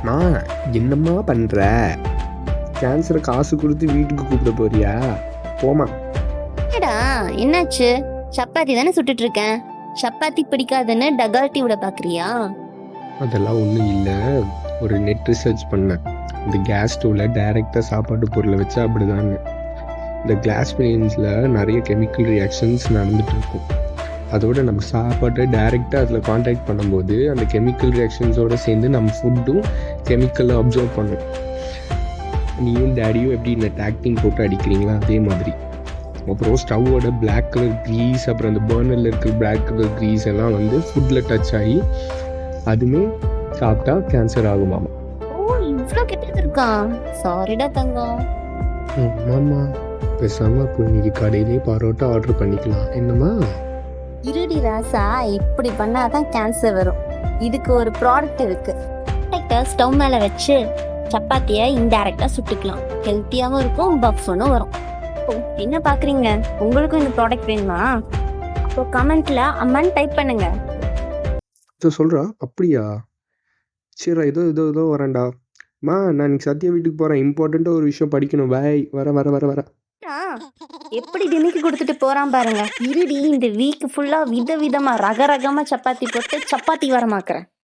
மா என்னம்மா பண்ணுற? கேன்சரை காசு கொடுத்து வீட்டுக்கு கூப்பிட போறியா? போமா. என்னடா என்னாச்சு? சப்பாத்தி தானே சுட்டுட்டு இருக்கேன். சப்பாத்தி பிடிக்காதுன்னு டகால்ட்டி விட பாக்குறியா? அதெல்லாம் ஒன்றும் இல்லை. ஒரு நெட் ரிசர்ச் பண்ணேன். இந்த கேஸ் ஸ்டவ்வில் டைரெக்டாக சாப்பாட்டு பொருளை வச்சா அப்படிதாங்க. இந்த கிளாஸ் பிளேன்ஸில் நிறைய கெமிக்கல் ரியாக்ஷன்ஸ் நடந்துட்டு இருக்கும். அதோட நம்ம சாப்பாட்டை டைரெக்டாக அதில் காண்டாக்ட் பண்ணும்போது அந்த கெமிக்கல் ரியாக்ஷன்ஸோடு சேர்ந்து நம்ம ஃபுட்டும் கெமிக்கலை அப்சர்வ் பண்ணும். நீயும் டேடியும் எப்படி இந்த ஆக்டிங் போட்டு அடிக்கிறீங்களா அதே மாதிரி. அப்புறம் ஸ்டவ்வோட பிளாக் கலர் க்ரீஸ், அப்புறம் அந்த பர்னரில் இருக்கிற பிளாக் கலர் க்ரீஸ் எல்லாம் வந்து ஃபுட்டில் டச் ஆகி அதுவுமே சாப்பிட்டா கேன்சர் ஆகுமாமா. ஓ, இவ்ளோ கெட்டது இருக்கா? சாரிடா தங்கம். ஆமாம்மா, பேசாமல் இப்போ இன்னைக்கு கடையிலே பரோட்டா ஆர்டர் பண்ணிக்கலாம். என்னம்மா? இருடி ராசா, இப்படி பண்ணாதான் கேன்சர் வரும். இதுக்கு ஒரு ப்ராடக்ட் இருக்கு. ப்ராடக்டை ஸ்டவ் மேல வச்சு சப்பாத்தியை இன்டைரக்டா சுட்டுக்கலாம். ஹெல்த்தியாவும் இருக்கும், பஃப்னும் வரும். ஓ, என்ன பாக்குறீங்க? உங்களுக்கும் இந்த ப்ராடக்ட் வேணுமா? அப்போ கமெண்ட்ல அம்மான்னு டைப் பண்ணுங்க. சொல்கிறா அப்படியா? சரி, ஏதோ ஏதோ ஏதோ வரேன்டா. நான் இன்னைக்கு சத்யா வீட்டுக்கு போகிறேன். இம்பார்ட்டண்ட்டாக ஒரு விஷயம் படிக்கணும். பாய். வர வர வர வர எப்படி டிமிக்கி கொடுத்துட்டு போறான் பாருங்க. இருடி, இந்த வீக் ஃபுல்லா விதவிதமா ரகரகமா சப்பாத்தி போட்டு சப்பாத்தி வரமாக்குறேன்.